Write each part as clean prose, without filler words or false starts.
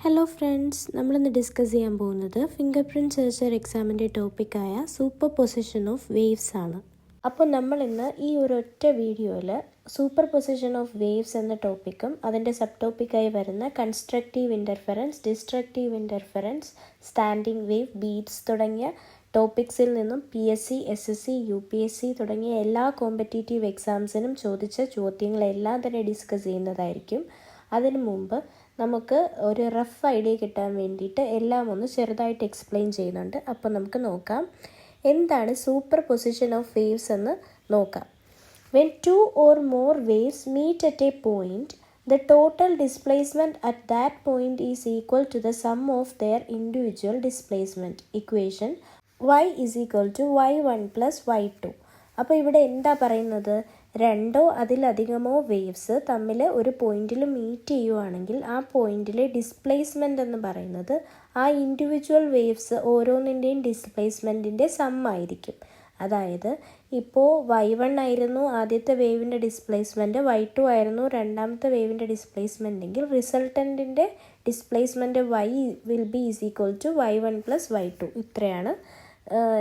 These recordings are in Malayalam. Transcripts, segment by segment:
ഹലോ ഫ്രണ്ട്സ്, നമ്മളിന്ന് ഡിസ്കസ് ചെയ്യാൻ പോകുന്നത് ഫിംഗർ പ്രിൻറ്റ് സെർച്ചർ എക്സാമിൻ്റെ ടോപ്പിക്കായ സൂപ്പർ പൊസിഷൻ ഓഫ് വേവ്സ് ആണ്. അപ്പോൾ നമ്മളിന്ന് ഈ ഒരൊറ്റ വീഡിയോയിൽ സൂപ്പർ പൊസിഷൻ ഓഫ് വേവ്സ് എന്ന ടോപ്പിക്കും അതിൻ്റെ സബ് ടോപ്പിക്കായി വരുന്ന constructive interference, destructive interference, standing wave, beats തുടങ്ങിയ ടോപ്പിക്സിൽ നിന്നും PSC, SSC, UPSC തുടങ്ങിയ എല്ലാ കോമ്പറ്റീറ്റീവ് എക്സാംസിനും ചോദിച്ച ചോദ്യങ്ങളെല്ലാം തന്നെ ഡിസ്കസ് ചെയ്യുന്നതായിരിക്കും. അതിനു മുമ്പ് നമുക്ക് ഒരു റഫ് ഐഡിയ കിട്ടാൻ വേണ്ടിയിട്ട് എല്ലാം ഒന്ന് ചെറുതായിട്ട് എക്സ്പ്ലെയിൻ ചെയ്യുന്നുണ്ട്. അപ്പോൾ നമുക്ക് നോക്കാം എന്താണ് സൂപ്പർ പൊസിഷൻ ഓഫ് വേവ്സ് എന്ന് നോക്കാം. When 2 or more waves meet at a point, the total displacement at that point is equal to the sum of their individual displacement. Equation y is equal to y1 plus y2. അപ്പോൾ ഇവിടെ എന്താ പറയുന്നത്, രണ്ടോ അതിലധികമോ വേവ്സ് തമ്മിൽ ഒരു പോയിന്റിൽ മീറ്റ് ചെയ്യുവാണെങ്കിൽ ആ പോയിന്റിലെ ഡിസ്പ്ലേസ്മെൻ്റ് എന്ന് പറയുന്നത് ആ ഇൻഡിവിജ്വൽ വേവ്സ് ഓരോന്നിൻ്റെയും ഡിസ്പ്ലേസ്മെൻറ്റിൻ്റെ സം ആയിരിക്കും. അതായത് ഇപ്പോൾ y1 ആയിരുന്നു ആദ്യത്തെ വേവിൻ്റെ ഡിസ്പ്ലേസ്മെൻറ്റ്, y2 ആയിരുന്നു രണ്ടാമത്തെ വേവിൻ്റെ ഡിസ്പ്ലേസ്മെൻ്റ് എങ്കിൽ റിസൾട്ടൻറ്റിൻ്റെ displacement y will be is equal to y1 plus y2. ഇത്രയാണ്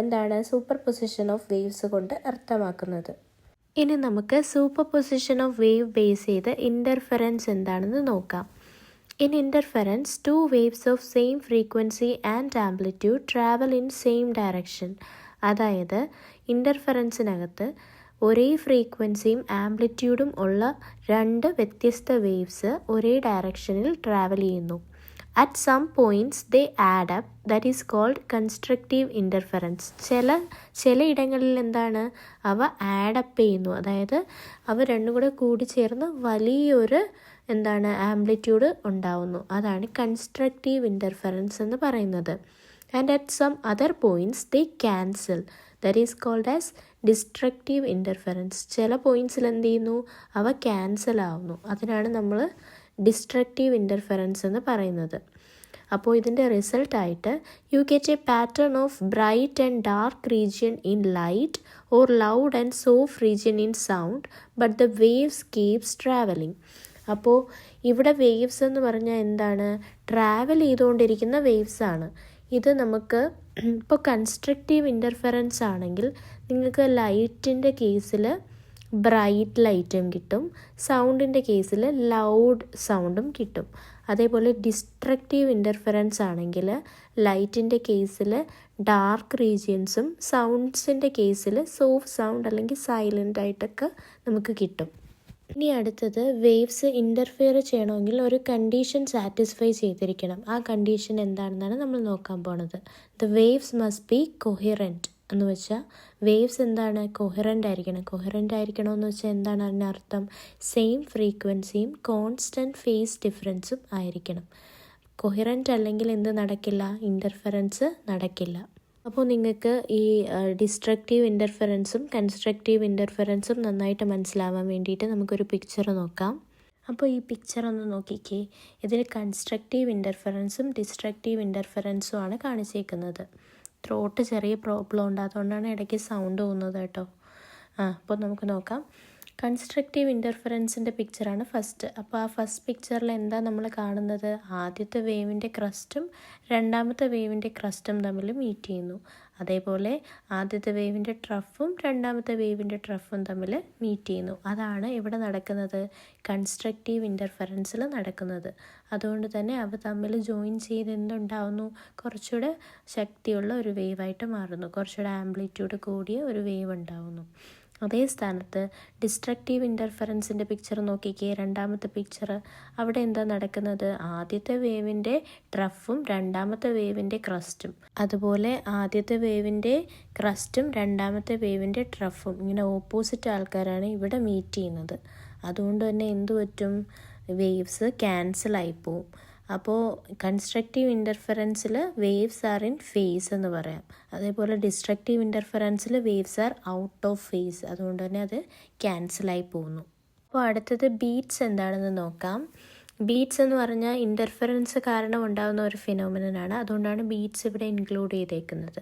എന്താണ് സൂപ്പർ പൊസിഷൻ ഓഫ് വേവ്സ് കൊണ്ട് അർത്ഥമാക്കുന്നത്. ഇനി നമുക്ക് super position of wave base ചെയ്ത് ഇൻ്റർഫെറൻസ് എന്താണെന്ന് നോക്കാം. In interference, 2 waves of same frequency and amplitude travel in same direction. അതായത് ഇൻ്റർഫെറൻസിനകത്ത് ഒരേ ഫ്രീക്വൻസിയും ആംപ്ലിറ്റ്യൂഡും ഉള്ള 2 വ്യത്യസ്ത വേവ്സ് ഒരേ ഡയറക്ഷനിൽ ട്രാവൽ ചെയ്യുന്നു. At some points they add up, that is called constructive interference. ചില ഇടങ്ങളിൽ എന്താണ് അവ ആഡപ്പ് ചെയ്യുന്നു, അതായത് അവ രണ്ടും കൂടെ കൂടി ചേർന്ന് വലിയൊരു ആംപ്ലിറ്റ്യൂഡ് ഉണ്ടാവുന്നു. അതാണ് കൺസ്ട്രക്റ്റീവ് ഇൻ്റർഫെറൻസ് എന്ന് പറയുന്നത്. And at some other points they cancel, that is called as destructive interference. ചില പോയിൻറ്റ്സിൽ എന്ത് ചെയ്യുന്നു, അവ ക്യാൻസൽ ആവുന്നു. അതിനാണ് നമ്മൾ ഡിസ്ട്രക്റ്റീവ് ഇൻ്റർഫെറൻസ് എന്ന് പറയുന്നത്. അപ്പോൾ ഇതിൻ്റെ റിസൾട്ടായിട്ട് you get a pattern of bright and dark region in light or loud and soft region in sound, but the waves keeps travelling. അപ്പോൾ ഇവിടെ വേവ്സ് എന്ന് പറഞ്ഞാൽ എന്താണ്, ട്രാവൽ ചെയ്തുകൊണ്ടിരിക്കുന്ന വേവ്സ് ആണ്. ഇത് നമുക്ക് ഇപ്പോൾ കൺസ്ട്രക്റ്റീവ് ഇൻ്റർഫെറൻസ് ആണെങ്കിൽ നിങ്ങൾക്ക് ലൈറ്റിൻ്റെ കേസിൽ ബ്രൈറ്റ് ലൈറ്റും കിട്ടും, സൗണ്ടിൻ്റെ കേസിൽ ലൗഡ് സൗണ്ടും കിട്ടും. അതേപോലെ ഡിസ്ട്രക്റ്റീവ് ഇൻ്റർഫെറൻസ് ആണെങ്കിൽ ലൈറ്റിൻ്റെ കേസിൽ ഡാർക്ക് റീജിയൻസും സൗണ്ട്സിൻ്റെ കേസിൽ സോഫ്റ്റ് സൗണ്ട് അല്ലെങ്കിൽ സൈലൻ്റ് ആയിട്ടൊക്കെ നമുക്ക് കിട്ടും. ഇനി അടുത്തത്, വേവ്സ് ഇൻ്റർഫിയർ ചെയ്യണമെങ്കിൽ ഒരു കണ്ടീഷൻ സാറ്റിസ്ഫൈ ചെയ്തിരിക്കണം. ആ കണ്ടീഷൻ എന്താണെന്നാണ് നമ്മൾ നോക്കാൻ പോണത്. The waves must be coherent എന്ന് വെച്ചാൽ വേവ്സ് എന്താണ്, കൊഹിറൻ്റ് ആയിരിക്കണം. കൊഹിറൻ്റ് ആയിരിക്കണമെന്ന് വെച്ചാൽ എന്താണ് അതിനർത്ഥം, സെയിം ഫ്രീക്വൻസിയും കോൺസ്റ്റൻറ്റ് ഫേസ് ഡിഫറൻസും ആയിരിക്കണം. കൊഹിറൻ്റ് അല്ലെങ്കിൽ എന്ത് നടക്കില്ല, ഇൻ്റർഫെറൻസ് നടക്കില്ല. അപ്പോൾ നിങ്ങൾക്ക് ഈ ഡിസ്ട്രക്റ്റീവ് ഇൻ്റർഫെറൻസും കൺസ്ട്രക്റ്റീവ് ഇൻ്റർഫെറൻസും നന്നായിട്ട് മനസ്സിലാവാൻ വേണ്ടിയിട്ട് നമുക്കൊരു പിക്ചർ നോക്കാം. അപ്പോൾ ഈ പിക്ചർ ഒന്ന് നോക്കിക്കേ. ഇതിൽ കൺസ്ട്രക്റ്റീവ് ഇൻ്റർഫെറൻസും ഡിസ്ട്രക്റ്റീവ് ഇൻ്റർഫെറൻസും ആണ് കാണിച്ചേക്കുന്നത്. ത്രോട്ട് ചെറിയ പ്രോബ്ലം ഉണ്ട്, അതുകൊണ്ടാണ് ഇടയ്ക്ക് സൗണ്ട് പോകുന്നത് കേട്ടോ. അപ്പോൾ നമുക്ക് നോക്കാം. കൺസ്ട്രക്റ്റീവ് ഇൻ്റർഫെറൻസിൻ്റെ പിക്ചറാണ് ഫസ്റ്റ്. അപ്പോൾ ആ ഫസ്റ്റ് പിക്ചറിൽ എന്താ നമ്മൾ കാണുന്നത്, ആദ്യത്തെ വേവിൻ്റെ ക്രസ്റ്റും രണ്ടാമത്തെ വേവിൻ്റെ ക്രസ്റ്റും തമ്മിൽ മീറ്റ് ചെയ്യുന്നു. അതേപോലെ ആദ്യത്തെ വേവിൻ്റെ ട്രഫും രണ്ടാമത്തെ വേവിൻ്റെ ട്രഫും തമ്മിൽ മീറ്റ് ചെയ്യുന്നു. അതാണ് ഇവിടെ നടക്കുന്നത്, കൺസ്ട്രക്റ്റീവ് ഇൻ്റർഫെറൻസിൽ നടക്കുന്നത്. അതുകൊണ്ട് തന്നെ അവ തമ്മിൽ ജോയിൻ ചെയ്ത് എന്തുണ്ടാവുന്നു, കുറച്ചുകൂടെ ശക്തിയുള്ള ഒരു വേവായിട്ട് മാറുന്നു, കുറച്ചുകൂടെ ആംപ്ലിറ്റ്യൂഡ് കൂടിയ ഒരു വേവ് ഉണ്ടാവുന്നു. അതേ സ്ഥാനത്ത് ഡിസ്ട്രക്റ്റീവ് ഇൻ്റർഫെറൻസിൻ്റെ പിക്ചർ നോക്കിക്കേ, രണ്ടാമത്തെ പിക്ചർ. അവിടെ എന്താ നടക്കുന്നത്, ആദ്യത്തെ വേവിൻ്റെ ട്രഫും രണ്ടാമത്തെ വേവിൻ്റെ ക്രസ്റ്റും, അതുപോലെ ആദ്യത്തെ വേവിൻ്റെ ക്രസ്റ്റും രണ്ടാമത്തെ വേവിൻ്റെ ട്രഫും ഇങ്ങനെ ഓപ്പോസിറ്റ് ആൾക്കാരാണ് ഇവിടെ മീറ്റ് ചെയ്യുന്നത്. അതുകൊണ്ട് തന്നെ എന്തു പറ്റും, വേവ്സ് ക്യാൻസലായി പോവും. അപ്പോൾ കൺസ്ട്രക്റ്റീവ് ഇൻ്റർഫെറൻസിൽ വേവ്സ് ആർ ഇൻ ഫേസ് എന്ന് പറയാം. അതേപോലെ ഡിസ്ട്രക്റ്റീവ് ഇൻ്റർഫെറൻസിൽ waves are out of phase. അതുകൊണ്ട് തന്നെ അത് ക്യാൻസലായി പോകുന്നു. അപ്പോൾ അടുത്തത് ബീറ്റ്സ് എന്താണെന്ന് നോക്കാം. ബീറ്റ്സ് എന്ന് പറഞ്ഞാൽ ഇൻ്റർഫെറൻസ് കാരണം ഉണ്ടാകുന്ന ഒരു ഫിനോമിനനാണ്. അതുകൊണ്ടാണ് ബീറ്റ്സ് ഇവിടെ ഇൻക്ലൂഡ് ചെയ്തേക്കുന്നത്.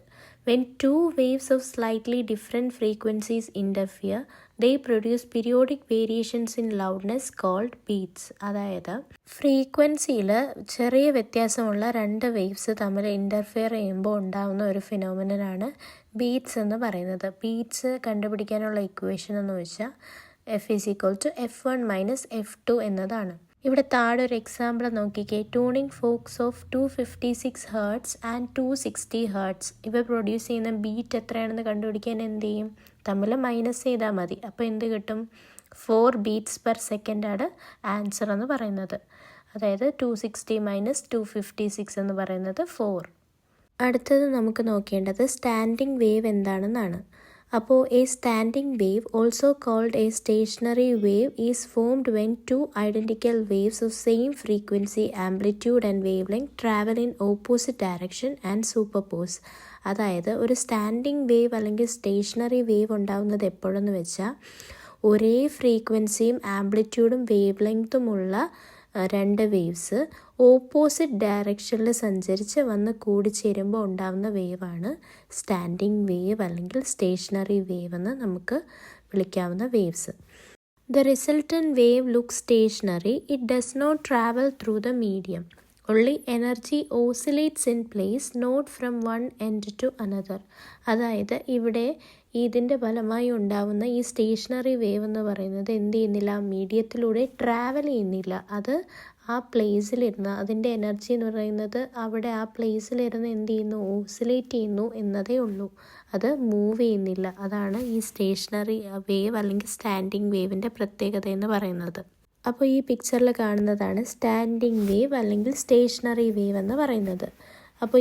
When 2 waves of slightly different frequencies interfere, they produce periodic variations in loudness called beats. അതായത് ഫ്രീക്വൻസിയിൽ ചെറിയ വ്യത്യാസമുള്ള രണ്ട് വേവ്സ് തമ്മിൽ ഇൻ്റർഫിയർ ചെയ്യുമ്പോൾ ഉണ്ടാകുന്ന ഒരു ഫിനോമിനനാണ് ബീറ്റ്സ് എന്ന് പറയുന്നത്. ബീറ്റ്സ് കണ്ടുപിടിക്കാനുള്ള ഇക്വേഷൻ എന്ന് വെച്ചാൽ F=F1 - F2 എന്നതാണ്. ഇവിടെ താഴെ ഒരു എക്സാമ്പിൾ നോക്കിക്കേ. Tuning forks of 256 hertz and 260 hertz ഇവ പ്രൊഡ്യൂസ് ചെയ്യുന്ന ബീറ്റ് എത്രയാണെന്ന് കണ്ടുപിടിക്കാൻ എന്ത് ചെയ്യും? തമ്മിൽ മൈനസ് ചെയ്താൽ മതി. അപ്പോൾ എന്ത് കിട്ടും? 4 ബീറ്റ്സ് പെർ സെക്കൻഡ് ആണ് ആൻസർ എന്ന് പറയുന്നത്. അതായത് 260 - 256 എന്ന് പറയുന്നത് 4. അടുത്തത് നമുക്ക് നോക്കേണ്ടത് സ്റ്റാൻഡിംഗ് വേവ് എന്താണെന്നാണ്. അപ്പോൾ a standing wave, also called a stationary wave, is formed when two identical waves of same frequency, amplitude and wavelength travel in opposite direction and superpose. അതായത് ഒരു സ്റ്റാൻഡിംഗ് വേവ് അല്ലെങ്കിൽ സ്റ്റേഷനറി വേവ് ഉണ്ടാകുന്നത് എപ്പോഴെന്ന് വെച്ചാൽ ഒരേ ഫ്രീക്വൻസിയും ആംപ്ലിറ്റ്യൂഡും വേവ് ലെങ്ത്തുമുള്ള രണ്ട് വേവ്സ് ഓപ്പോസിറ്റ് ഡയറക്ഷനിൽ സഞ്ചരിച്ച് വന്ന് കൂടിച്ചേരുമ്പോൾ ഉണ്ടാകുന്ന വേവാണ് സ്റ്റാൻഡിംഗ് വേവ് അല്ലെങ്കിൽ സ്റ്റേഷനറി വേവ് എന്ന് നമുക്ക് വിളിക്കാവുന്ന waves. The resultant wave look stationary. It does not travel through the medium. Only energy oscillates in place, not from one end to another. അതായത് ഇവിടെ ഇതിൻ്റെ ഫലമായി ഉണ്ടാവുന്ന ഈ സ്റ്റേഷനറി വേവ് എന്ന് പറയുന്നത് എന്ത് ചെയ്യുന്നില്ല? മീഡിയത്തിലൂടെ ട്രാവൽ ചെയ്യുന്നില്ല. അത് ആ പ്ലേസിലിരുന്ന് അതിൻ്റെ എനർജി എന്ന് പറയുന്നത് അവിടെ ആ പ്ലേസിലിരുന്ന് എന്ത് ചെയ്യുന്നു? ഓസിലേറ്റ് ചെയ്യുന്നു എന്നതേ ഉള്ളൂ. അത് മൂവ് ചെയ്യുന്നില്ല. അതാണ് ഈ സ്റ്റേഷനറി വേവ് അല്ലെങ്കിൽ സ്റ്റാൻഡിംഗ് വേവിൻ്റെ പ്രത്യേകത എന്ന് പറയുന്നത്. അപ്പോൾ ഈ പിക്ചറിൽ കാണുന്നതാണ് സ്റ്റാൻഡിംഗ് വേവ് അല്ലെങ്കിൽ സ്റ്റേഷനറി വേവ് എന്ന് പറയുന്നത്. അപ്പോൾ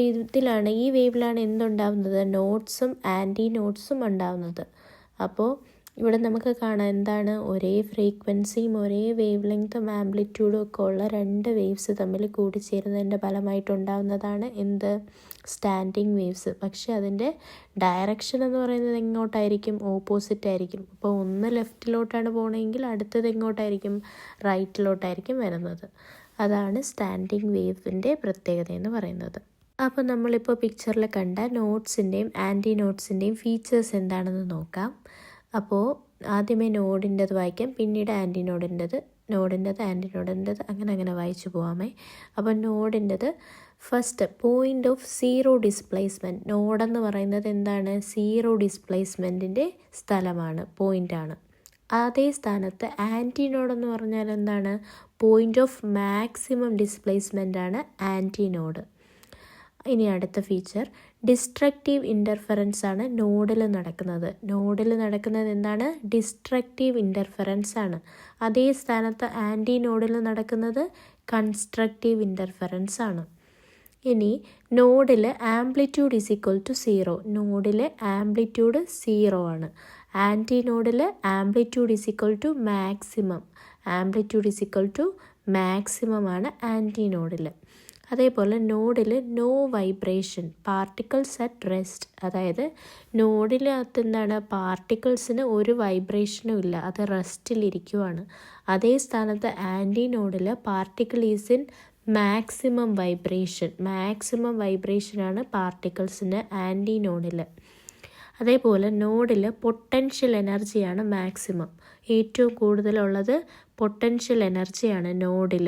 ഈ വേവിലാണ് എന്തുണ്ടാവുന്നത്? നോട്ട്സും ആൻറ്റി നോട്ട്സും ഉണ്ടാവുന്നത്. അപ്പോൾ ഇവിടെ നമുക്ക് കാണാം എന്താണ്? ഒരേ ഫ്രീക്വൻസിയും ഒരേ വേവ് ലെങ്ത്തും ആംപ്ലിറ്റ്യൂഡും ഒക്കെ ഉള്ള രണ്ട് വേവ്സ് തമ്മിൽ കൂടിച്ചേരുന്നതിൻ്റെ ഫലമായിട്ടുണ്ടാവുന്നതാണ് എന്ത്? Standing waves. പക്ഷേ അതിൻ്റെ ഡയറക്ഷൻ എന്ന് പറയുന്നത് എങ്ങോട്ടായിരിക്കും? ഓപ്പോസിറ്റ് ആയിരിക്കും. അപ്പോൾ ഒന്ന് ലെഫ്റ്റിലോട്ടാണ് പോകണമെങ്കിൽ അടുത്തത് എങ്ങോട്ടായിരിക്കും? റൈറ്റിലോട്ടായിരിക്കും വരുന്നത്. അതാണ് സ്റ്റാൻഡിംഗ് വേവിൻ്റെ പ്രത്യേകത എന്ന് പറയുന്നത്. അപ്പോൾ നമ്മളിപ്പോൾ പിക്ചറിൽ കണ്ട നോട്ട്സിൻ്റെയും ആൻറ്റി നോട്ട്സിൻ്റെയും ഫീച്ചേഴ്സ് എന്താണെന്ന് നോക്കാം. അപ്പോൾ ആദ്യമേ നോഡിൻ്റെത് വായിക്കാം, പിന്നീട് ആൻറ്റിനോഡിൻ്റെത്, ആൻറ്റിനോഡിൻ്റെത്, അങ്ങനെ വായിച്ചു പോകാമേ. അപ്പോൾ നോഡിൻ്റെത് first point of zero displacement. നോഡെന്ന് പറയുന്നത് എന്താണ്? സീറോ ഡിസ്പ്ലേസ്മെൻറ്റിൻ്റെ സ്ഥലമാണ്, പോയിൻ്റാണ്. അതേ സ്ഥാനത്ത് ആൻറ്റിനോഡ് എന്ന് പറഞ്ഞാൽ എന്താണ്? പോയിൻ്റ് ഓഫ് മാക്സിമം ഡിസ്പ്ലേസ്മെൻ്റാണ് ആൻറ്റിനോഡ്. ഇനി അടുത്ത ഫീച്ചർ ഡിസ്ട്രക്റ്റീവ് ഇൻ്റർഫറൻസ് ആണ് നോഡിൽ നടക്കുന്നത്. എന്താണ്? ഡിസ്ട്രക്റ്റീവ് ഇൻ്റർഫറൻസ് ആണ്. അതേ സ്ഥാനത്ത് ആൻറ്റി നോഡിൽ നടക്കുന്നത് കൺസ്ട്രക്റ്റീവ് ഇൻ്റർഫറൻസ് ആണ്. ഇനി നോഡിൽ ആംപ്ലിറ്റ്യൂഡ് =0. നോഡിൽ ആംപ്ലിറ്റ്യൂഡ് 0 ആണ്. ആൻറ്റി നോഡിൽ ആംപ്ലിറ്റ്യൂഡ് മാക്സിമം. മാക്സിമം ആണ് ആൻറ്റി നോഡിൽ. അതേപോലെ നോഡിൽ no vibration, particles at rest. അതായത് നോഡിനകത്ത് എന്താണ്? പാർട്ടിക്കിൾസിന് ഒരു വൈബ്രേഷനും ഇല്ല, അത് റെസ്റ്റിലിരിക്കുവാണ്. അതേ സ്ഥാനത്ത് ആൻറ്റി നോഡിൽ പാർട്ടിക്കിൾ ഈസ് ഇൻ മാക്സിമം വൈബ്രേഷനാണ് പാർട്ടിക്കിൾസിന് ആൻറ്റി നോഡിൽ. അതേപോലെ നോഡിൽ പൊട്ടൻഷ്യൽ എനർജിയാണ് മാക്സിമം. ഏറ്റവും കൂടുതലുള്ളത് പൊട്ടൻഷ്യൽ എനർജിയാണ് നോഡിൽ.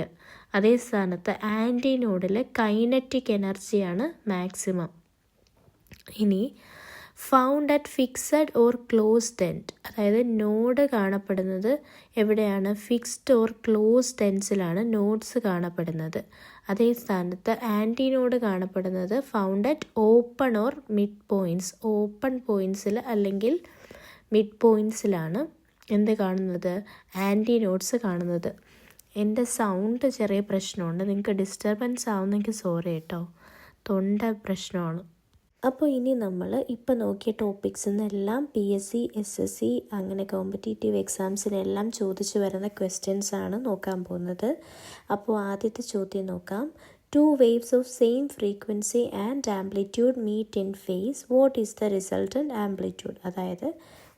അതേ സ്ഥാനത്ത് ആൻറ്റി നോഡിൽ കൈനറ്റിക് എനർജിയാണ് മാക്സിമം. ഇനി found at fixed or closed end. അതായത് നോഡ് കാണപ്പെടുന്നത് എവിടെയാണ്? ഫിക്സ്ഡ് ഓർ ക്ലോസ്ഡ് എൻഡ്സിലാണ് നോഡ്സ് കാണപ്പെടുന്നത്. അതേ സ്ഥാനത്ത് ആൻറ്റി നോഡ് കാണപ്പെടുന്നത് found at open or mid points. Open പോയിൻറ്റ്സിൽ അല്ലെങ്കിൽ മിഡ് പോയിൻറ്റ്സിലാണ് എന്ത് കാണുന്നത്? ആൻറ്റി നോഡ്സ് കാണുന്നത്. എൻ്റെ സൗണ്ട് ചെറിയ പ്രശ്നമുണ്ട്, നിങ്ങൾക്ക് ഡിസ്റ്റർബൻസ് ആവുന്നെങ്കിൽ സോറി കേട്ടോ, തൊണ്ട പ്രശ്നമാണ്. അപ്പോൾ ഇനി നമ്മൾ ഇപ്പോൾ നോക്കിയ ടോപ്പിക്സിൽ നിന്നെല്ലാം PSC, SSC അങ്ങനെ കോമ്പറ്റേറ്റീവ് എക്സാംസിനെല്ലാം ചോദിച്ചു വരുന്ന ക്വസ്റ്റ്യൻസ് ആണ് നോക്കാൻ പോകുന്നത്. അപ്പോൾ ആദ്യത്തെ ചോദ്യം നോക്കാം. 2 waves of same frequency and amplitude meet in phase. What is the resultant amplitude? അതായത്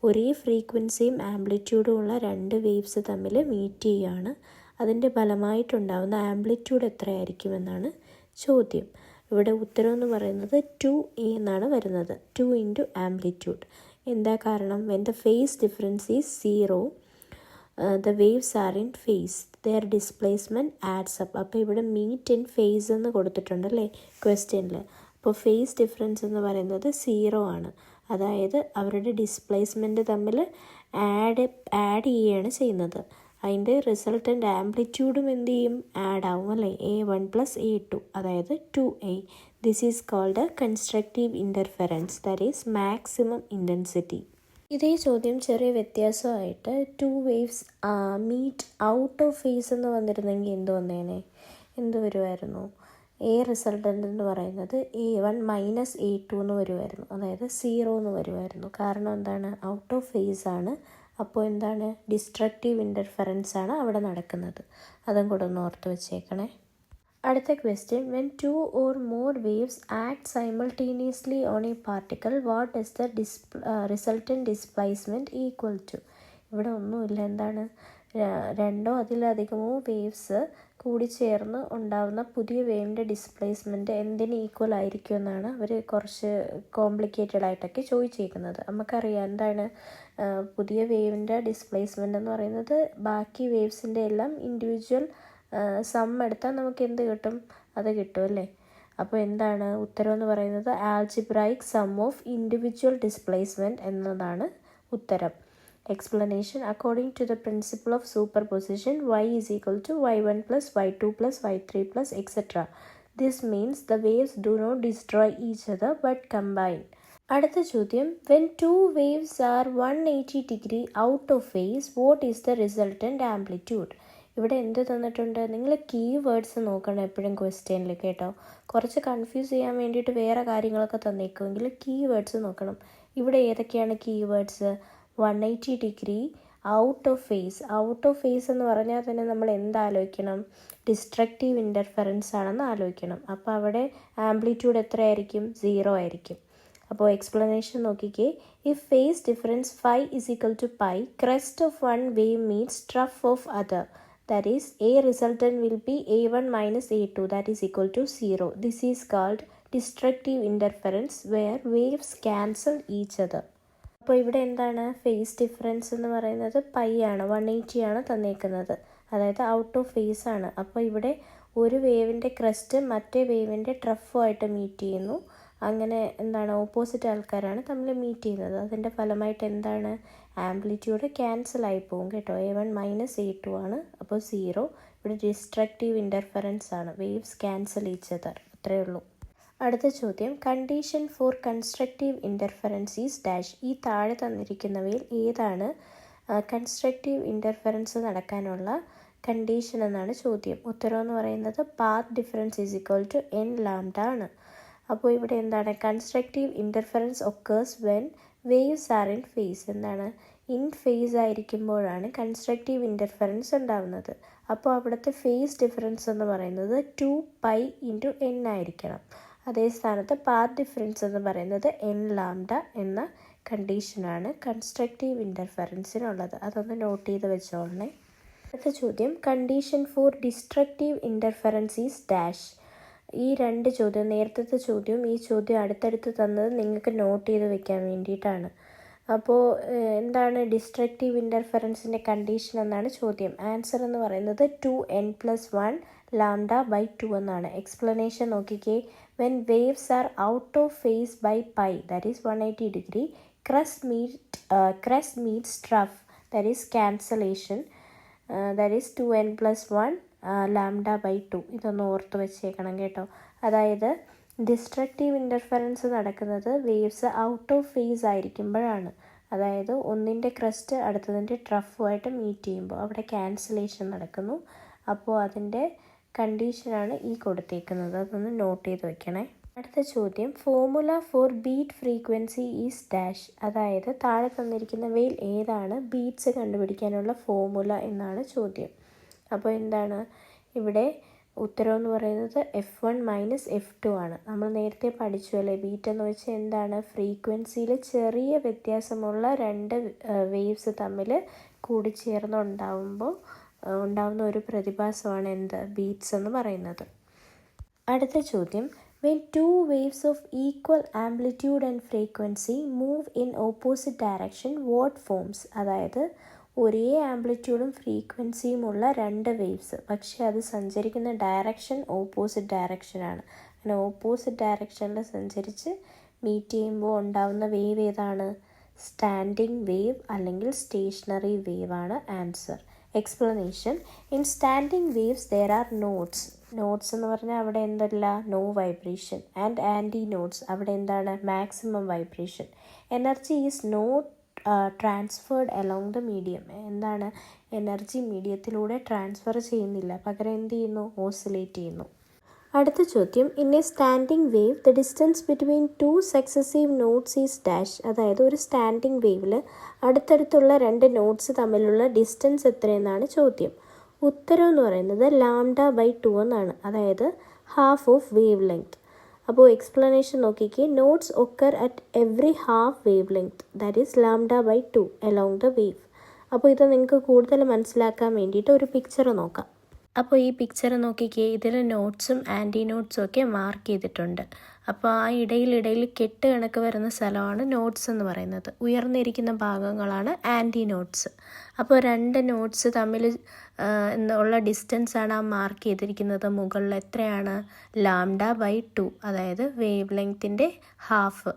ഒരേ ഫ്രീക്വൻസിയും ആംപ്ലിറ്റ്യൂഡും ഉള്ള രണ്ട് വേവ്സ് തമ്മിൽ മീറ്റ് ചെയ്യുകയാണ്. അതിൻ്റെ ഫലമായിട്ടുണ്ടാകുന്ന ആംപ്ലിറ്റ്യൂഡ് എത്രയായിരിക്കുമെന്നാണ് ചോദ്യം. ഇവിടെ ഉത്തരം എന്ന് പറയുന്നത് 2A എന്നാണ് വരുന്നത്. 2 × ആംപ്ലിറ്റ്യൂഡ്. എന്താ കാരണം? When the phase difference is 0 the waves are in phase, their displacement adds up. അപ്പോൾ ഇവിടെ മീറ്റ് ഇൻ ഫേസ് എന്ന് കൊടുത്തിട്ടുണ്ടല്ലേ ക്വസ്റ്റ്യനിൽ. അപ്പോൾ ഫേസ് ഡിഫറൻസ് എന്ന് പറയുന്നത് 0 ആണ്. അതായത് അവരുടെ ഡിസ്പ്ലേസ്മെൻറ്റ് തമ്മിൽ ആഡ് ചെയ്യുകയാണ് ചെയ്യുന്നത്. അതിൻ്റെ റിസൾട്ടൻ്റ് ആംപ്ലിറ്റ്യൂഡും എന്ത് ചെയ്യും? ആഡ് ആവും അല്ലേ? A1 + A2, അതായത് 2A. This is called constructive interference, that is maximum intensity. ഇതേ ചോദ്യം ചെറിയ വ്യത്യാസമായിട്ട് 2 waves meet out of phase എന്ന് വന്നിരുന്നെങ്കിൽ എന്ത് വന്നേനെ? എന്ത് വരുമായിരുന്നു? എ റിസൾട്ടൻ്റ് എന്ന് പറയുന്നത് A1 - A2 എന്ന് വരുമായിരുന്നു, അതായത് 0 എന്ന് വരുമായിരുന്നു. കാരണം എന്താണ്? ഔട്ട് ഓഫ് ഫേസ് ആണ്. അപ്പോൾ എന്താണ്? ഡിസ്ട്രക്റ്റീവ് ഇൻ്റർഫെറൻസ് ആണ് അവിടെ നടക്കുന്നത്. അതും കൂടെ ഒന്ന് ഓർത്ത് വെച്ചേക്കണേ. അടുത്ത question, when 2 or more waves act simultaneously on a particle, what is the resultant displacement equal to? ഇവിടെ ഒന്നുമില്ല. എന്താണ്? രണ്ടോ അതിലധികമോ വേവ്സ് കൂടിച്ചേർന്ന് ഉണ്ടാകുന്ന പുതിയ വേവിൻ്റെ ഡിസ്പ്ലേസ്മെൻറ്റ് എന്തിന് ഈക്വൽ ആയിരിക്കും എന്നാണ് അവർ കുറച്ച് കോംപ്ലിക്കേറ്റഡ് ആയിട്ടൊക്കെ ചോദിച്ചേക്കുന്നത്. നമുക്കറിയാം എന്താണ് പുതിയ വേവിൻ്റെ ഡിസ്പ്ലേസ്മെൻ്റ് എന്ന് പറയുന്നത് ബാക്കി വേവ്സിൻ്റെ എല്ലാം ഇൻഡിവിജ്വൽ സം എടുത്താൽ നമുക്ക് എന്ത് കിട്ടും? അത് കിട്ടും അല്ലേ? അപ്പോൾ എന്താണ് ഉത്തരം എന്ന് പറയുന്നത്? ആൽജിബ്രൈക് സം ഓഫ് ഇൻഡിവിജ്വൽ ഡിസ്പ്ലേസ്മെൻറ്റ് എന്നതാണ് ഉത്തരം. Explanation, according to the principle of superposition, y is equal to y1 plus y2 plus y3 plus etc. This means the waves do not destroy each other but combine. അടുത്ത ചോദ്യം, when two waves are 180 degree out of phase, what is the resultant amplitude? ഇവിടെ എന്ത് തന്നിട്ടുണ്ട്? നിങ്ങൾ കീ വേർഡ്സ് നോക്കണം എപ്പോഴും ക്വസ്റ്റ്യനിൽ കേട്ടോ. കുറച്ച് കൺഫ്യൂസ് ചെയ്യാൻ വേണ്ടിയിട്ട് വേറെ കാര്യങ്ങളൊക്കെ തന്നേക്കുമെങ്കിൽ കീ വേർഡ്സ് നോക്കണം. ഇവിടെ ഏതൊക്കെയാണ് key words? 180 degree, out of phase. Out of phase എന്ന് പറഞ്ഞാൽ തന്നെ നമ്മൾ എന്താലോചിക്കണം? ഡിസ്ട്രക്റ്റീവ് ഇൻ്റർഫെറൻസ് ആണെന്ന് ആലോചിക്കണം. അപ്പോൾ അവിടെ ആംപ്ലിറ്റ്യൂഡ് എത്രയായിരിക്കും? 0 ആയിരിക്കും. അപ്പോൾ എക്സ്പ്ലനേഷൻ നോക്കിക്കേ. If phase difference phi is equal to pi, crest of one wave meets trough of other, that is A resultant will be A1 - A2, that is equal to 0. This is called destructive interference where waves cancel each other. അപ്പോൾ ഇവിടെ എന്താണ്? ഫേസ് ഡിഫറൻസ് എന്ന് പറയുന്നത് പൈ ആണ്, 180 ആണ് തന്നേക്കുന്നത്, അതായത് ഔട്ട് ഓഫ് ഫേസ് ആണ്. അപ്പോൾ ഇവിടെ ഒരു വേവിൻ്റെ ക്രസ്റ്റ് മറ്റേ വേവിൻ്റെ ട്രഫുമായിട്ട് മീറ്റ് ചെയ്യുന്നു. അങ്ങനെ എന്താണ്? ഓപ്പോസിറ്റ് ആൾക്കാരാണ് തമ്മിൽ മീറ്റ് ചെയ്യുന്നത്. അതിൻ്റെ ഫലമായിട്ട് എന്താണ്? ആംപ്ലിറ്റ്യൂഡ് ക്യാൻസൽ ആയി പോകും കേട്ടോ. A1 - A2 ആണ്, അപ്പോൾ 0. ഇവിടെ ഡിസ്ട്രക്റ്റീവ് ഇൻ്റർഫെറൻസ് ആണ്, വേവ്സ് ക്യാൻസൽ ഈച്ച് അതർ. അത്രയേ ഉള്ളൂ. അടുത്ത ചോദ്യം, condition for constructive interference is dash. ഈ താഴെ തന്നിരിക്കുന്നവയിൽ ഏതാണ് കൺസ്ട്രക്റ്റീവ് ഇൻ്റർഫെറൻസ് നടക്കാനുള്ള കണ്ടീഷൻ എന്നാണ് ചോദ്യം. ഉത്തരം എന്ന് പറയുന്നത് path difference is equal to n lambda ആണ്. അപ്പോൾ ഇവിടെ എന്താണ്? Constructive interference occurs when waves are in phase. എന്താണ്? ഇൻ ഫേസ് ആയിരിക്കുമ്പോഴാണ് കൺസ്ട്രക്റ്റീവ് ഇൻ്റർഫെറൻസ് ഉണ്ടാകുന്നത്. അപ്പോൾ അവിടുത്തെ ഫേസ് ഡിഫറൻസ് എന്ന് പറയുന്നത് 2π × n ആയിരിക്കണം. അതേ സ്ഥാനത്ത് പാത്ത് ഡിഫറൻസ് എന്ന് പറയുന്നത് n ലാംഡ എന്ന കണ്ടീഷനാണ് കൺസ്ട്രക്റ്റീവ് ഇൻ്റർഫെറൻസിനുള്ളത്. അതൊന്ന് നോട്ട് ചെയ്ത് വെച്ചോളണേ. അടുത്ത ചോദ്യം, condition for destructive interference is dash. ഈ രണ്ട് ചോദ്യം, നേരത്തെ ചോദ്യവും ഈ ചോദ്യം അടുത്തടുത്ത് തന്നത് നിങ്ങൾക്ക് നോട്ട് ചെയ്ത് വെക്കാൻ വേണ്ടിയിട്ടാണ്. അപ്പോൾ എന്താണ് ഡിസ്ട്രക്റ്റീവ് ഇൻ്റർഫെറൻസിൻ്റെ കണ്ടീഷൻ എന്നാണ് ചോദ്യം. ആൻസർ എന്ന് പറയുന്നത് 2n+1 λ/2 എന്നാണ്. എക്സ്പ്ലനേഷൻ നോക്കിക്കേ. When waves are out of phase by pi, that is 180 degree, crest meets trough, that is cancellation, that is 2n+1 λ/2. ഇതൊന്ന് ഓർത്ത് വെച്ചേക്കണം കേട്ടോ. അതായത് ഡിസ്ട്രക്റ്റീവ് ഇൻ്റർഫെറൻസ് നടക്കുന്നത് വേവ്സ് ഔട്ട് ഓഫ് ഫേസ് ആയിരിക്കുമ്പോഴാണ്. അതായത് ഒന്നിൻ്റെ ക്രസ്റ്റ് അടുത്തതിൻ്റെ ട്രഫുമായിട്ട് മീറ്റ് ചെയ്യുമ്പോൾ അവിടെ ക്യാൻസലേഷൻ നടക്കുന്നു. അപ്പോൾ അതിൻ്റെ കണ്ടീഷനാണ് ഈ കൊടുത്തേക്കുന്നത്. അതൊന്ന് നോട്ട് ചെയ്ത് വെക്കണേ. അടുത്ത ചോദ്യം, formula for beat frequency is dash. അതായത് താഴെ തന്നിരിക്കുന്നവയിൽ ഏതാണ് ബീറ്റ്സ് കണ്ടുപിടിക്കാനുള്ള ഫോർമുല എന്നാണ് ചോദ്യം. അപ്പോൾ എന്താണ് ഇവിടെ ഉത്തരം എന്ന് പറയുന്നത് F1 - F2 ആണ്. നമ്മൾ നേരത്തെ പഠിച്ചു അല്ലേ, ബീറ്റ് എന്ന് വെച്ചാൽ എന്താണ്? ഫ്രീക്വൻസിയിൽ ചെറിയ വ്യത്യാസമുള്ള രണ്ട് വേവ്സ് തമ്മിൽ കൂടിച്ചേർന്ന് ഉണ്ടാവുന്ന ഒരു പ്രതിഭാസമാണ് എന്ത്? ബീറ്റ്സ് എന്ന് പറയുന്നത്. അടുത്ത ചോദ്യം, When two waves of equal amplitude and frequency move in opposite direction, what forms? അതായത് ഒരേ ആംപ്ലിറ്റ്യൂഡും ഫ്രീക്വൻസിയും ഉള്ള രണ്ട് വേവ്സ്, പക്ഷേ അത് സഞ്ചരിക്കുന്ന ഡയറക്ഷൻ ഓപ്പോസിറ്റ് ഡയറക്ഷനാണ്. അങ്ങനെ ഓപ്പോസിറ്റ് ഡയറക്ഷനിൽ സഞ്ചരിച്ച് മീറ്റ് ചെയ്യുമ്പോൾ ഉണ്ടാവുന്ന വേവ് ഏതാണ്? സ്റ്റാൻഡിങ് വേവ് അല്ലെങ്കിൽ സ്റ്റേഷനറി വേവ് ആണ് answer. Explanation: in standing waves there are nodes. Nodes എന്ന് പറഞ്ഞാൽ അവിടെ എന്തല്ല, no vibration. And antinodes, അവിടെ എന്താണ്, maximum vibration. Energy is not transferred along the medium. എന്താണ്, എനർജി മീഡിയത്തിലൂടെ ട്രാൻസ്ഫർ ചെയ്യുന്നില്ല, പകരം എന്ത് ചെയ്യുന്നു, ഓസിലേറ്റ് ചെയ്യുന്നു. അടുത്ത ചോദ്യം: in a standing wave the distance between two successive nodes is dash. അതായത് ഒരു സ്റ്റാൻഡിങ് വേവിൽ അടുത്തടുത്തുള്ള രണ്ട് നോട്ട്സ് തമ്മിലുള്ള ഡിസ്റ്റൻസ് എത്രയെന്നാണ് ചോദ്യം. ഉത്തരം എന്ന് പറയുന്നത് λ/2 എന്നാണ്, അതായത് ഹാഫ് ഓഫ് വേവ് ലെങ്ത്. അപ്പോൾ എക്സ്പ്ലനേഷൻ നോക്കിക്കേ. Nodes occur at every half wavelength, that is λ/2 along the wave. അപ്പോൾ ഇത് നിങ്ങൾക്ക് കൂടുതൽ മനസ്സിലാക്കാൻ വേണ്ടിയിട്ട് ഒരു പിക്ചർ നോക്കാം. അപ്പോൾ ഈ പിക്ചർ നോക്കിക്കേ, ഇതിൽ നോട്ട്സും ആൻറ്റി നോട്ട്സും ഒക്കെ മാർക്ക് ചെയ്തിട്ടുണ്ട്. അപ്പോൾ ആ ഇടയിൽ കെട്ട് കണക്ക് വരുന്ന സ്ഥലമാണ് നോട്ട്സ് എന്ന് പറയുന്നത്. ഉയർന്നിരിക്കുന്ന ഭാഗങ്ങളാണ് ആൻറ്റി നോട്ട്സ്. അപ്പോൾ രണ്ട് നോട്ട്സ് തമ്മിൽ ഉള്ള ഡിസ്റ്റൻസാണ് ആ മാർക്ക് ചെയ്തിരിക്കുന്നത്. മുകളിൽ എത്രയാണ്? λ/2, അതായത് വേവ് ലെങ്ത്തിൻ്റെ ഹാഫ്.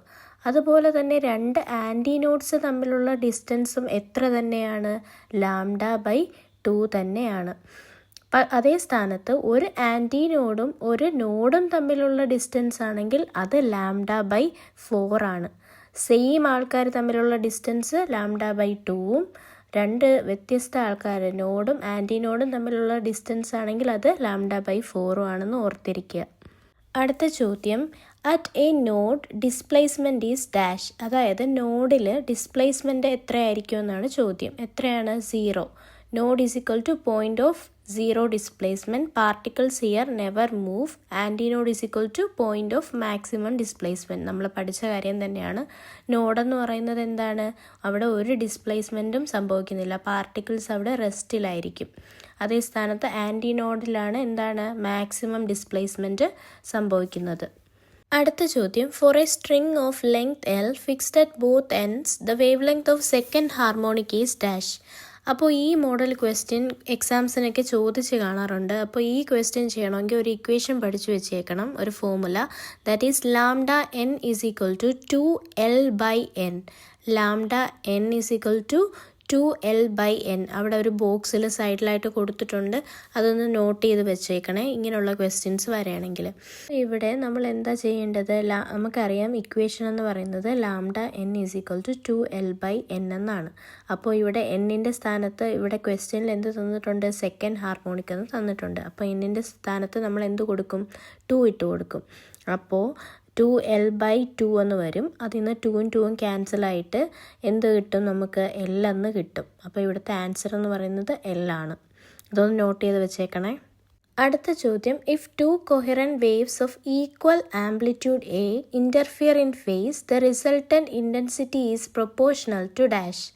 അതുപോലെ തന്നെ രണ്ട് ആൻറ്റി നോട്ട്സ് തമ്മിലുള്ള ഡിസ്റ്റൻസും എത്ര തന്നെയാണ്? λ/2 തന്നെയാണ്. അതേ സ്ഥാനത്ത് ഒരു ആൻറ്റി നോഡും ഒരു നോഡും തമ്മിലുള്ള ഡിസ്റ്റൻസ് ആണെങ്കിൽ അത് λ/4 ആണ്. സെയിം ആൾക്കാർ തമ്മിലുള്ള ഡിസ്റ്റൻസ് λ/2ഉം, രണ്ട് വ്യത്യസ്ത ആൾക്കാർ നോഡും ആൻറ്റി നോഡും തമ്മിലുള്ള ഡിസ്റ്റൻസ് ആണെങ്കിൽ അത് λ/4 ആണെന്ന് ഓർത്തിരിക്കുക. അടുത്ത ചോദ്യം: at a node displacement is dash. അതായത് നോഡിൽ ഡിസ്പ്ലേസ്മെൻറ്റ് എത്രയായിരിക്കും എന്നാണ് ചോദ്യം. എത്രയാണ്? 0. Node is equal to point of 0 displacement. Particles here never move. Antinode is equal to point of maximum displacement. നമ്മൾ പഠിച്ച കാര്യം തന്നെയാണ്. നോഡെന്ന് പറയുന്നത് എന്താണ്? അവിടെ ഒരു ഡിസ്പ്ലേസ്മെൻറ്റും സംഭവിക്കുന്നില്ല, പാർട്ടിക്കിൾസ് അവിടെ റെസ്റ്റിലായിരിക്കും. അതേ സ്ഥാനത്ത് ആൻറ്റി നോഡിലാണ് എന്താണ്? മാക്സിമം ഡിസ്പ്ലേസ്മെൻറ്റ് സംഭവിക്കുന്നത്. അടുത്ത ചോദ്യം: for a string of length L fixed at both ends the wavelength of second harmonic is dash. അപ്പോൾ ഈ മോഡൽ ക്വസ്റ്റ്യൻ എക്സാംസിനൊക്കെ ചോദിച്ച് കാണാറുണ്ട്. അപ്പോൾ ഈ ക്വസ്റ്റ്യൻ ചെയ്യണമെങ്കിൽ ഒരു ഇക്വേഷൻ പഠിച്ചു വെച്ചേക്കണം, ഒരു formula. That is λn is equal to 2L/n. λn is equal to 2L/n. അവിടെ ഒരു ബോക്സിൽ സൈഡിലായിട്ട് കൊടുത്തിട്ടുണ്ട്, അതൊന്ന് നോട്ട് ചെയ്ത് വെച്ചേക്കണേ ഇങ്ങനെയുള്ള ക്വസ്റ്റ്യൻസ് വരികയാണെങ്കിൽ. ഇവിടെ നമ്മൾ എന്താ ചെയ്യേണ്ടത്? നമുക്കറിയാം ഇക്വേഷൻ എന്ന് പറയുന്നത് λn is equal to 2L/n എന്നാണ്. അപ്പോൾ ഇവിടെ എന്നിൻ്റെ സ്ഥാനത്ത് ഇവിടെ ക്വസ്റ്റ്യനിൽ എന്ത് തന്നിട്ടുണ്ട്? സെക്കൻഡ് ഹാർമോണിക് എന്ന് തന്നിട്ടുണ്ട്. അപ്പോൾ എന്നിൻ്റെ സ്ഥാനത്ത് നമ്മൾ എന്ത് കൊടുക്കും? 2 ഇട്ട് കൊടുക്കും. അപ്പോൾ 2L/2 എന്ന് വരും. അതിൽ നിന്ന് 2ഉം 2ഉം ക്യാൻസലായിട്ട് എന്ത് കിട്ടും? നമുക്ക് L എന്ന് കിട്ടും. അപ്പോൾ ഇവിടുത്തെ ആൻസർ എന്ന് പറയുന്നത് L ആണ്. ഇതൊന്ന് നോട്ട് ചെയ്ത് വെച്ചേക്കണേ. അടുത്ത ചോദ്യം: if two coherent waves of equal amplitude A interfere in phase the resultant intensity is proportional to dash.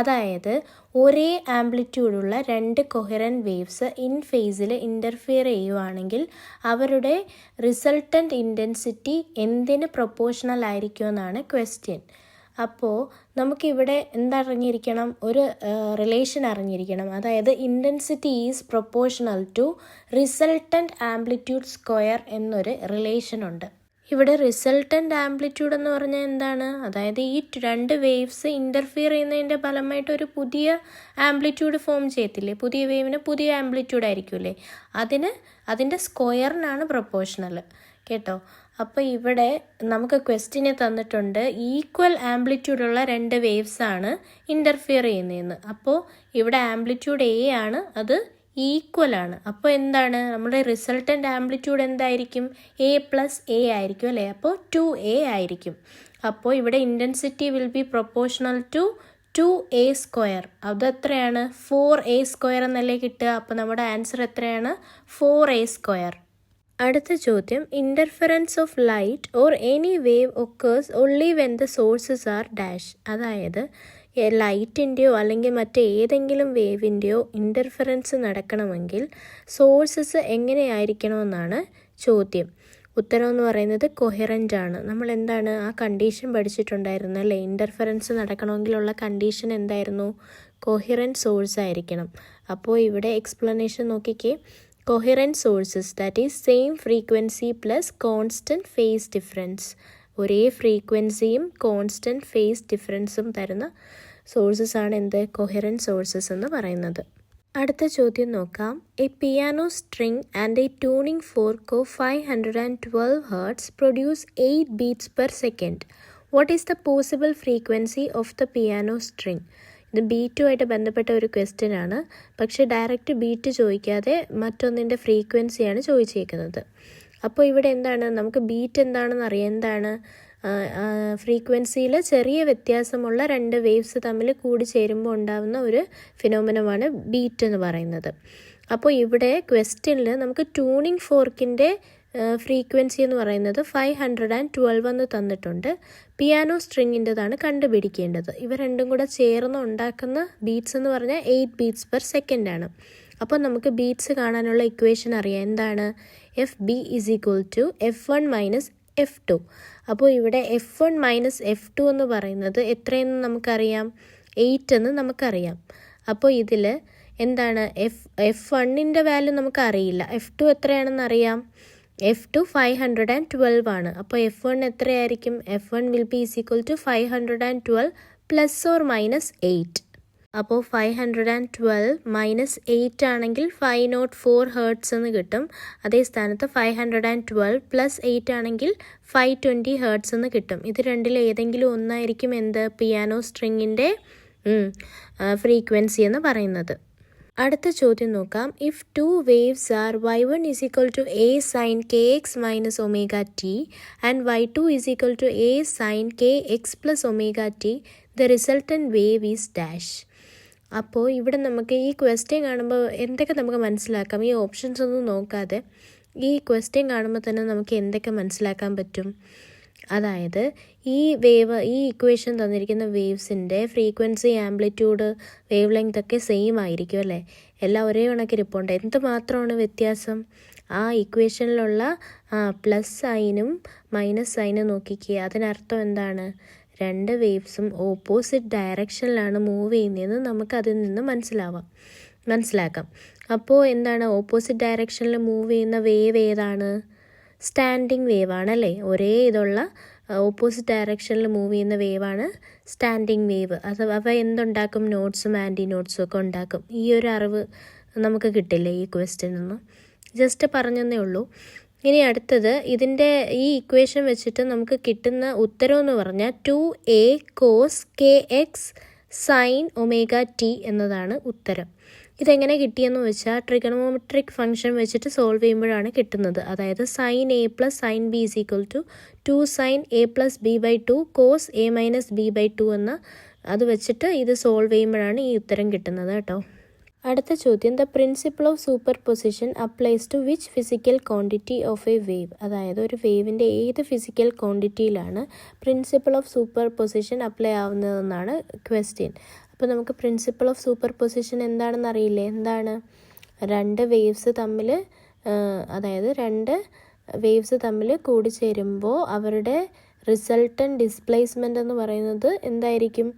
അതായത് ഒരേ ആംപ്ലിറ്റ്യൂഡുള്ള രണ്ട് കൊഹറൻറ്റ് വേവ്സ് ഇൻ ഫേസിൽ ഇൻ്റർഫിയർ ചെയ്യുവാണെങ്കിൽ അവരുടെ റിസൾട്ടൻറ്റ് ഇൻറ്റൻസിറ്റി എന്തിന് പ്രൊപ്പോർഷണൽ ആയിരിക്കുമെന്നാണ് ക്വസ്റ്റ്യൻ. അപ്പോൾ നമുക്കിവിടെ എന്തറിഞ്ഞിരിക്കണം? ഒരു റിലേഷൻ അറിഞ്ഞിരിക്കണം. അതായത് intensity is proportional to resultant amplitude square എന്നൊരു റിലേഷനുണ്ട്. ഇവിടെ റിസൾട്ടൻ്റ് ആംപ്ലിറ്റ്യൂഡ് എന്ന് പറഞ്ഞാൽ എന്താണ്? അതായത് ഈ രണ്ട് വേവ്സ് ഇൻ്റർഫിയർ ചെയ്യുന്നതിൻ്റെ ഫലമായിട്ട് ഒരു പുതിയ ആംപ്ലിറ്റ്യൂഡ് ഫോം ചെയ്യത്തില്ലേ? പുതിയ വേവിന് പുതിയ ആംപ്ലിറ്റ്യൂഡ് ആയിരിക്കുമല്ലേ? അതിൻ്റെ സ്ക്വയറിനാണ് പ്രൊപ്പോർഷണൽ, കേട്ടോ. അപ്പോൾ ഇവിടെ നമുക്ക് ക്വസ്റ്റ്യന് തന്നിട്ടുണ്ട് ഈക്വൽ ആംപ്ലിറ്റ്യൂഡുള്ള രണ്ട് വേവ്സാണ് ഇൻ്റർഫിയർ ചെയ്യുന്നതെന്ന്. അപ്പോൾ ഇവിടെ ആംപ്ലിറ്റ്യൂഡ് A ആണ്, അത് ഈക്വൽ ആണ്. അപ്പോൾ എന്താണ് നമ്മുടെ റിസൾട്ടൻ്റ് ആംപ്ലിറ്റ്യൂഡ്? എന്തായിരിക്കും? A+A ആയിരിക്കും അല്ലേ? അപ്പോൾ 2A ആയിരിക്കും. അപ്പോൾ ഇവിടെ intensity will be proportional to 2A². അത് എത്രയാണ്? 4A² എന്നല്ലേ കിട്ടുക. അപ്പോൾ നമ്മുടെ ആൻസർ എത്രയാണ്? 4A². അടുത്ത ചോദ്യം: interference of light or any wave occurs only when the sources are dash. അതായത് ലൈറ്റിൻ്റെയോ അല്ലെങ്കിൽ മറ്റേതെങ്കിലും വേവിൻ്റെയോ ഇൻ്റർഫെറൻസ് നടക്കണമെങ്കിൽ സോഴ്സസ് എങ്ങനെയായിരിക്കണമെന്നാണ് ചോദ്യം. ഉത്തരം എന്ന് പറയുന്നത് കൊഹറൻ്റ് ആണ്. നമ്മൾ എന്താണ് ആ കണ്ടീഷൻ പഠിച്ചിട്ടുണ്ടായിരുന്നു അല്ലേ? ഇൻ്റർഫറൻസ് നടക്കണമെങ്കിലുള്ള കണ്ടീഷൻ എന്തായിരുന്നു? കൊഹറൻറ്റ് സോഴ്സ് ആയിരിക്കണം. അപ്പോൾ ഇവിടെ എക്സ്പ്ലനേഷൻ നോക്കിക്കേ. Coherent sources that is same frequency plus constant phase difference. ഒരേ ഫ്രീക്വൻസിയും കോൺസ്റ്റൻറ്റ് ഫേസ് ഡിഫറൻസും തരുന്ന സോഴ്സസ് ആണ് എന്ത്? കൊഹറൻറ്റ് സോഴ്സസ് എന്ന് പറയുന്നത്. അടുത്ത ചോദ്യം നോക്കാം. A piano string and A tuning fork of 512 Hz produce 8 beats per second. What is the possible frequency of the piano string? ഇത് ബീറ്റുമായിട്ട് ബന്ധപ്പെട്ട ഒരു ക്വസ്റ്റ്യൻ ആണ്. പക്ഷേ ഡയറക്റ്റ് ബീറ്റ് ചോദിക്കാതെ മറ്റൊന്നിൻ്റെ ഫ്രീക്വൻസിയാണ് ചോദിച്ചേക്കുന്നത്. അപ്പോൾ ഇവിടെ എന്താണ്, നമുക്ക് ബീറ്റ് എന്താണെന്ന് അറിയാം. എന്താണ്? ഫ്രീക്വൻസിയിൽ ചെറിയ വ്യത്യാസമുള്ള രണ്ട് വേവ്സ് തമ്മിൽ കൂടി ചേരുമ്പോൾ ഉണ്ടാകുന്ന ഒരു ഫിനോമിനമാണ് ബീറ്റ് എന്ന് പറയുന്നത്. അപ്പോൾ ഇവിടെ ക്വസ്റ്റ്യനിൽ നമുക്ക് ട്യൂണിംഗ് ഫോർക്കിൻ്റെ ഫ്രീക്വൻസി എന്ന് പറയുന്നത് 512 എന്ന് തന്നിട്ടുണ്ട്. പിയാനോ സ്ട്രിങ്ങിൻ്റെതാണ് കണ്ടുപിടിക്കേണ്ടത്. ഇവ രണ്ടും കൂടെ ചേർന്ന് ഉണ്ടാക്കുന്ന ബീറ്റ്സ് എന്ന് പറഞ്ഞാൽ 8 beats per second ആണ്. അപ്പോൾ നമുക്ക് ബീറ്റ്സ് കാണാനുള്ള ഇക്വേഷൻ അറിയാം. എന്താണ്? FB = F1 - F2. അപ്പോൾ ഇവിടെ F1 - F2 എന്ന് പറയുന്നത് എത്രയെന്ന് നമുക്കറിയാം? 8 എന്ന് നമുക്കറിയാം. അപ്പോൾ ഇതിൽ എന്താണ്? F1ൻ്റെ വാല്യൂ നമുക്കറിയില്ല. F2 എത്രയാണെന്ന് അറിയാം. F2 512 ആണ്. അപ്പോൾ F1 എത്രയായിരിക്കും? F1 will be = 512 ± 8. അപ്പോൾ 512 - 8 ആണെങ്കിൽ 504 Hz എന്ന് കിട്ടും. അതേ സ്ഥാനത്ത് 512 + 8 ആണെങ്കിൽ 520 Hz എന്ന് കിട്ടും. ഇത് രണ്ടിൽ ഏതെങ്കിലും ഒന്നായിരിക്കും എന്ത്? പിയാനോ സ്ട്രിങ്ങിൻ്റെ ഫ്രീക്വൻസി എന്ന് പറയുന്നത്. അടുത്ത ചോദ്യം നോക്കാം. If 2 waves are y1 = a sin kx - ωt and y2 = a sin kx + ωt, the resultant wave is dash. അപ്പോൾ ഇവിടെ നമുക്ക് ഈ ക്വസ്റ്റ്യൻ കാണുമ്പോൾ എന്തൊക്കെ നമുക്ക് മനസ്സിലാക്കാം? ഈ ഓപ്ഷൻസ് ഒന്നും നോക്കാതെ ഈ ക്വസ്റ്റ്യൻ കാണുമ്പോൾ തന്നെ നമുക്ക് എന്തൊക്കെ മനസ്സിലാക്കാൻ പറ്റും? അതായത് ഈ ഇക്വേഷൻ തന്നിരിക്കുന്ന വേവ്സിൻ്റെ ഫ്രീക്വൻസി, ആംപ്ലിറ്റ്യൂഡ്, വേവ് ലെങ്ത് ഒക്കെ സെയിം ആയിരിക്കും അല്ലേ? എല്ലാം ഒരേ കണക്കിരിപ്പുണ്ട്. എന്ത് മാത്രമാണ് വ്യത്യാസം? ആ ഇക്വേഷനിലുള്ള പ്ലസ് സൈനും മൈനസ് സൈനും നോക്കിക്കുക. അതിനർത്ഥം എന്താണ്? രണ്ട് വേവ്സും ഓപ്പോസിറ്റ് ഡയറക്ഷനിലാണ് മൂവ് ചെയ്യുന്നതെന്ന് നമുക്കതിൽ നിന്ന് മനസ്സിലാക്കാം. അപ്പോൾ എന്താണ്? ഓപ്പോസിറ്റ് ഡയറക്ഷനിൽ മൂവ് ചെയ്യുന്ന വേവ് ഏതാണ്? സ്റ്റാൻഡിങ് വേവ് ആണല്ലേ? ഒരേ ഇതുള്ള ഓപ്പോസിറ്റ് ഡയറക്ഷനിൽ മൂവ് ചെയ്യുന്ന വേവാണ് സ്റ്റാൻഡിങ് വേവ്. അവ എന്തുണ്ടാക്കും? നോട്ട്സും ആൻറ്റി നോട്ട്സും ഒക്കെ ഉണ്ടാക്കും. ഈ ഒരു അറിവ് നമുക്ക് കിട്ടില്ലേ ഈ ക്വസ്റ്റ്യനൊന്നും? ജസ്റ്റ് പറഞ്ഞതേ ഉള്ളൂ. ഇനി അടുത്തത്, ഇതിൻ്റെ ഈ ഇക്വേഷൻ വെച്ചിട്ട് നമുക്ക് കിട്ടുന്ന ഉത്തരം എന്ന് പറഞ്ഞാൽ 2a cos kx sin ωt എന്നതാണ് ഉത്തരം. ഇതെങ്ങനെ കിട്ടിയെന്ന് വെച്ചാൽ ട്രിഗണോമെട്രിക് ഫംഗ്ഷൻ വെച്ചിട്ട് സോൾവ് ചെയ്യുമ്പോഴാണ് കിട്ടുന്നത്. അതായത് sin a + sin b = 2 sin a + b/2 cos a - b/2 എന്ന് അത് വെച്ചിട്ട് ഇത് സോൾവ് ചെയ്യുമ്പോഴാണ് ഈ ഉത്തരം കിട്ടുന്നത് കേട്ടോ. അടുത്ത ചോദ്യം, the principle of super position applies to which physical quantity of a wave? അതായത് ഒരു വേവിൻ്റെ ഏത് ഫിസിക്കൽ ക്വാണ്ടിറ്റിയിലാണ് principle of super position apply ആവുന്നതെന്നാണ് ക്വസ്റ്റ്യൻ. അപ്പോൾ നമുക്ക് പ്രിൻസിപ്പിൾ ഓഫ് സൂപ്പർ പൊസിഷൻ എന്താണെന്ന് അറിയില്ലേ? എന്താണ്? രണ്ട് വേവ്സ് തമ്മിൽ കൂടിച്ചേരുമ്പോൾ അവരുടെ റിസൾട്ടൻറ്റ് ഡിസ്പ്ലേസ്മെൻ്റ് എന്ന് പറയുന്നത് എന്തായിരിക്കും?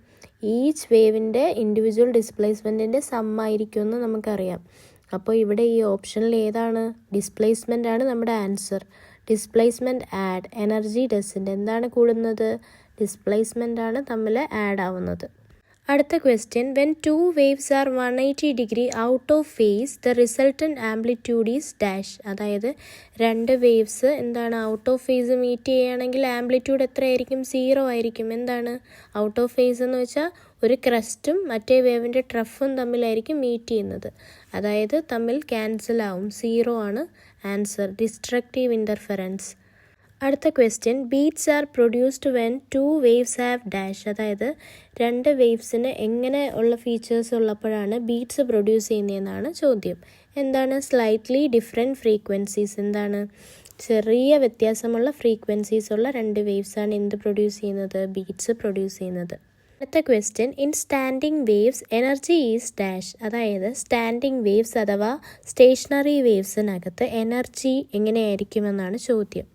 ഈച്ച് വേവിൻ്റെ ഇൻഡിവിജ്വൽ ഡിസ്പ്ലേസ്മെൻറ്റിൻ്റെ സമ്മായിരിക്കുമെന്ന് നമുക്കറിയാം. അപ്പോൾ ഇവിടെ ഈ ഓപ്ഷനിൽ ഏതാണ്? ഡിസ്പ്ലേസ്മെൻ്റ് ആണ് നമ്മുടെ answer. Displacement add, energy doesn't. എന്താണ് കൂടുന്നത്? ഡിസ്പ്ലേസ്മെൻ്റ് ആണ് തമ്മിൽ ആഡ് ആവുന്നത്. അടുത്ത question, when 2 waves are 180 degree out of phase the resultant amplitude is dash. അതായത് രണ്ട് വേവ്സ് എന്താണ്? ഔട്ട് ഓഫ് ഫേസ് മീറ്റ് ചെയ്യുകയാണെങ്കിൽ ആംപ്ലിറ്റ്യൂഡ് എത്രയായിരിക്കും? 0 ആയിരിക്കും. എന്താണ് ഔട്ട് ഓഫ് ഫേസ് എന്ന് വെച്ചാൽ? ഒരു ക്രസ്റ്റും മറ്റേ വേവിൻ്റെ ട്രഫും തമ്മിലായിരിക്കും മീറ്റ് ചെയ്യുന്നത്. അതായത് തമ്മിൽ ക്യാൻസൽ ആവും. 0 ആണ് ആൻസർ. Destructive interference. അടുത്ത question, beats are produced when 2 waves have dash. അതായത് രണ്ട് വേവ്സിന് എങ്ങനെ ഉള്ള ഫീച്ചേഴ്സ് ഉള്ളപ്പോഴാണ് ബീറ്റ്സ് പ്രൊഡ്യൂസ് ചെയ്യുന്നതെന്നാണ് ചോദ്യം. എന്താണ്? Slightly different frequencies. എന്താണ്? ചെറിയ വ്യത്യാസമുള്ള ഫ്രീക്വൻസീസ് ഉള്ള രണ്ട് വേവ്സാണ് എന്ത് പ്രൊഡ്യൂസ് ചെയ്യുന്നത്? ബീറ്റ്സ് പ്രൊഡ്യൂസ് ചെയ്യുന്നത്. അടുത്ത question, in standing waves energy is dash. അതായത് സ്റ്റാൻഡിങ് വേവ്സ് അഥവാ സ്റ്റേഷനറി വേവ്സിനകത്ത് എനർജി എങ്ങനെയായിരിക്കുമെന്നാണ് ചോദ്യം.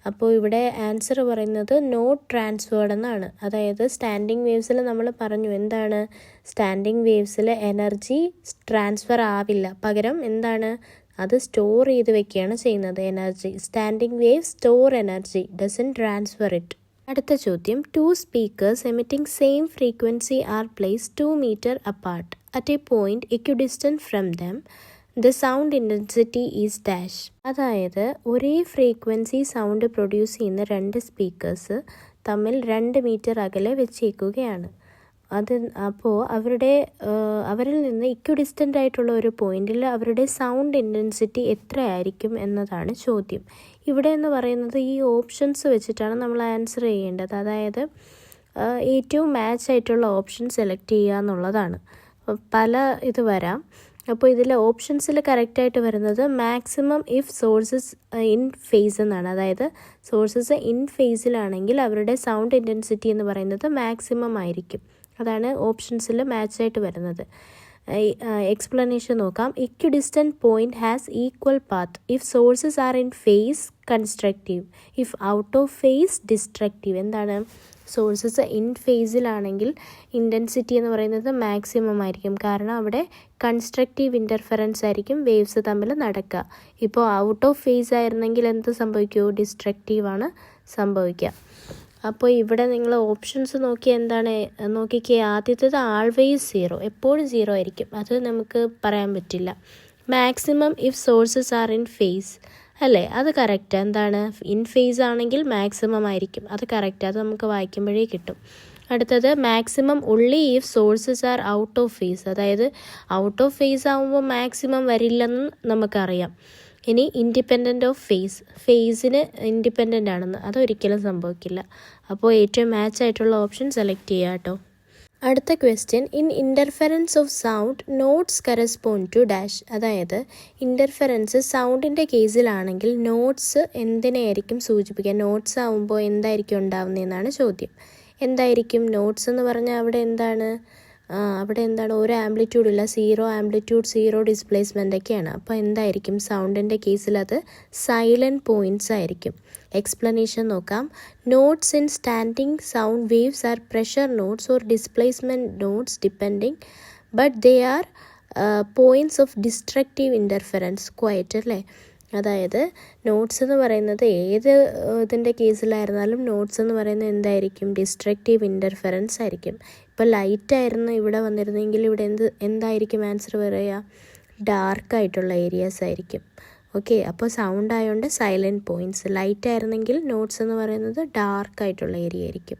അപ്പോൾ ഇവിടെ ആൻസർ പറയുന്നത് നോട്ട് ട്രാൻസ്ഫേർഡ് എന്നാണ്. അതായത് സ്റ്റാൻഡിങ് വേവ്സിൽ നമ്മൾ പറഞ്ഞു എന്താണ്, സ്റ്റാൻഡിങ് വേവ്സിൽ എനർജി ട്രാൻസ്ഫർ ആവില്ല, പകരം എന്താണ്, അത് സ്റ്റോർ ചെയ്ത് വെക്കുകയാണ് ചെയ്യുന്നത് energy. Standing wave store energy, doesn't transfer it. അടുത്ത ചോദ്യം, 2 speakers emitting same frequency are placed 2 meter apart at a point equidistant from them. The sound intensity is dash. അതായത് ഒരേ ഫ്രീക്വൻസി സൗണ്ട് പ്രൊഡ്യൂസ് ചെയ്യുന്ന 2 സ്പീക്കേഴ്സ് തമ്മിൽ 2 meter അകലെ വെച്ചേക്കുകയാണ്. അപ്പോൾ അവരിൽ നിന്ന് ഇക്വിഡിസ്റ്റൻ്റ് ആയിട്ടുള്ള ഒരു പോയിന്റിൽ അവരുടെ സൗണ്ട് ഇൻറ്റൻസിറ്റി എത്രയായിരിക്കും എന്നതാണ് ചോദ്യം. ഇവിടെ എന്ന് പറയുന്നത് ഈ ഓപ്ഷൻസ് വെച്ചിട്ടാണ് നമ്മൾ ആൻസർ ചെയ്യേണ്ടത്. അതായത് ഏറ്റവും മാച്ച് ആയിട്ടുള്ള ഓപ്ഷൻ സെലക്ട് ചെയ്യുക എന്നുള്ളതാണ്. പല ഇത് വരാം. അപ്പോൾ ഇതിൽ ഓപ്ഷൻസിൽ കറക്റ്റായിട്ട് വരുന്നത് maximum if sources in phase എന്നാണ്. അതായത് സോഴ്സസ് ഇൻ ഫേസിലാണെങ്കിൽ അവരുടെ സൗണ്ട് ഇൻറ്റൻസിറ്റി എന്ന് പറയുന്നത് മാക്സിമം ആയിരിക്കും. അതാണ് ഓപ്ഷൻസിൽ മാച്ചായിട്ട് വരുന്നത്. എക്സ്പ്ലനേഷൻ നോക്കാം. Equidistant point has equal path if sources are in phase constructive, if out of phase destructive. എന്താണ്, സോഴ്സസ് ഇൻ ഫേസിലാണെങ്കിൽ ഇൻറ്റൻസിറ്റി എന്ന് പറയുന്നത് മാക്സിമം ആയിരിക്കും, കാരണം അവിടെ കൺസ്ട്രക്റ്റീവ് ഇൻ്റർഫറൻസ് ആയിരിക്കും വേവ്സ് തമ്മിൽ നടക്കുക. ഇപ്പോൾ ഔട്ട് ഓഫ് ഫേസ് ആയിരുന്നെങ്കിൽ എന്ത് സംഭവിക്കുമോ, ഡിസ്ട്രക്റ്റീവാണ് സംഭവിക്കുക. അപ്പോൾ ഇവിടെ നിങ്ങൾ ഓപ്ഷൻസ് നോക്കി എന്താണ് നോക്കിക്കേ. ആദ്യത്തേത് ആൾവേസ് 0, എപ്പോഴും 0 ആയിരിക്കും, അത് നമുക്ക് പറയാൻ പറ്റില്ല. Maximum if sources are in face അല്ലേ, അത് കറക്റ്റ്. എന്താണ്, ഇൻ ഫേസ് ആണെങ്കിൽ മാക്സിമം ആയിരിക്കും, അത് കറക്റ്റ്, അത് നമുക്ക് വായിക്കുമ്പോഴേ കിട്ടും. അടുത്തത് maximum only if sources are out of phase. അതായത് ഔട്ട് ഓഫ് ഫേസ് ആകുമ്പോൾ മാക്സിമം വരില്ലെന്ന് നമുക്കറിയാം. ഇനി ഇൻഡിപെൻഡൻ്റ് ഓഫ് ഫേസിന് ഇൻഡിപെൻഡൻ്റ് ആണെന്ന്, അതൊരിക്കലും സംഭവിക്കില്ല. അപ്പോൾ ഏറ്റവും മാച്ച് ആയിട്ടുള്ള ഓപ്ഷൻ സെലക്ട് ചെയ്യുക കേട്ടോ. അടുത്ത question, in interference of sound nodes correspond to dash. അതായത് ഇൻ്റർഫെറൻസ് സൗണ്ടിൻ്റെ കേസിലാണെങ്കിൽ നോട്ട്സ് എന്തിനെയായിരിക്കും സൂചിപ്പിക്കുക, നോട്ട്സ് ആവുമ്പോൾ എന്തായിരിക്കും ഉണ്ടാവുന്നതെന്നാണ് ചോദ്യം. എന്തായിരിക്കും നോട്ട്സ് എന്ന് പറഞ്ഞാൽ അവിടെ എന്താണ് ഒരു ആംപ്ലിറ്റ്യൂഡ് ഇല്ല, 0 ആംപ്ലിറ്റ്യൂഡ് 0 ഡിസ്പ്ലേസ്മെൻ്റ് ഒക്കെയാണ്. അപ്പോൾ എന്തായിരിക്കും സൗണ്ടിൻ്റെ കേസിൽ അത് സൈലൻറ്റ് പോയിൻറ്റ്സ് ആയിരിക്കും. എക്സ്പ്ലനേഷൻ നോക്കാം. Nodes in standing sound waves are pressure nodes or displacement nodes depending, but they are points of destructive interference quiet അല്ലേ. അതായത് നോട്ട്സ് എന്ന് പറയുന്നത് ഏത് ഇതിൻ്റെ കേസിലായിരുന്നാലും നോട്ട്സ് എന്ന് പറയുന്നത് എന്തായിരിക്കും, ഡിസ്ട്രക്റ്റീവ് ഇൻ്റർഫെറൻസ് ആയിരിക്കും. ഇപ്പോൾ ലൈറ്റായിരുന്നു ഇവിടെ വന്നിരുന്നെങ്കിൽ ഇവിടെ എന്തായിരിക്കും ആൻസർ പറയുക, ഡാർക്കായിട്ടുള്ള ഏരിയാസ് ആയിരിക്കും. ഓക്കെ, അപ്പോൾ സൗണ്ട് ആയതുകൊണ്ട് സൈലൻറ്റ് പോയിൻറ്റ്സ്. ലൈറ്റ് ആയിരുന്നെങ്കിൽ നോട്ട്സ് എന്ന് പറയുന്നത് ഡാർക്കായിട്ടുള്ള ഏരിയ ആയിരിക്കും.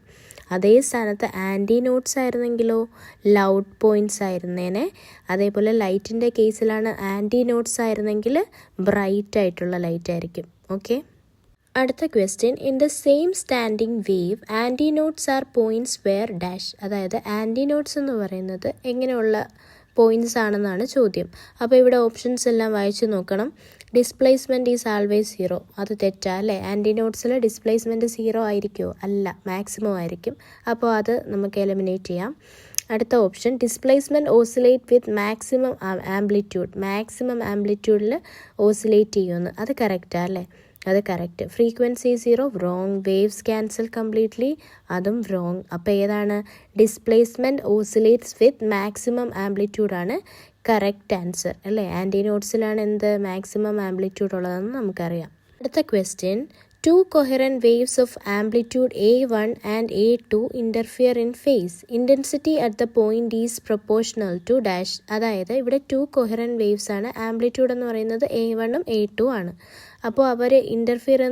അതേ സ്ഥാനത്ത് ആൻറ്റി നോട്ട്സ് ആയിരുന്നെങ്കിലോ ലൗഡ് പോയിൻറ്റ്സ് ആയിരുന്നേനെ. അതേപോലെ ലൈറ്റിൻ്റെ കേസിലാണ് ആൻറ്റി നോട്ട്സ് ആയിരുന്നെങ്കിൽ ബ്രൈറ്റ് ആയിട്ടുള്ള ലൈറ്റ് ആയിരിക്കും. ഓക്കെ, അടുത്ത question, in the same standing wave antinodes are points where dash. അതായത് ആൻറ്റി നോട്ട്സ് എന്ന് പറയുന്നത് എങ്ങനെയുള്ള പോയിൻറ്റ്സ് ആണെന്നാണ് ചോദ്യം. അപ്പോൾ ഇവിടെ ഓപ്ഷൻസ് എല്ലാം വായിച്ചു നോക്കണം. ഡിസ്പ്ലേസ്മെൻറ്റ് ഈസ് ആൾവേസ് 0, അത് തെറ്റാ അല്ലേ. ആൻറ്റി നോട്ട്സിൽ ഡിസ്പ്ലേസ്മെൻറ്റ് 0 ആയിരിക്കുമോ, അല്ല, മാക്സിമം ആയിരിക്കും. അപ്പോൾ അത് നമുക്ക് എലിമിനേറ്റ് ചെയ്യാം. അടുത്ത option, displacement oscillate with maximum ആംപ്ലിറ്റ്യൂഡിൽ ഓസിലേറ്റ് ചെയ്യുമെന്ന്, അത് കറക്റ്റാ അല്ലേ, അത് correct. Frequency 0 wrong. Waves cancel completely, അതും റോങ്. അപ്പോൾ ഏതാണ്, ഡിസ്പ്ലേസ്മെൻറ്റ് ഓസിലേറ്റ്സ് വിത്ത് മാക്സിമം ആംപ്ലിറ്റ്യൂഡാണ് കറക്റ്റ് ആൻസർ അല്ലേ. ആൻറ്റി നോട്ട്സിലാണ് എന്ത് മാക്സിമം ആംപ്ലിറ്റ്യൂഡ് ഉള്ളതെന്ന് നമുക്കറിയാം. അടുത്ത question, 2 coherent waves of amplitude A1 and A2 interfere in phase. Intensity at the point is proportional to dash. അതായത് ഇവിടെ 2 coherent waves ആണ്. ആംപ്ലിറ്റ്യൂഡ് എന്ന് പറയുന്നത് A1ഉം A2 ആണ്. അപ്പോൾ അവർ ഇൻ്റർഫിയർ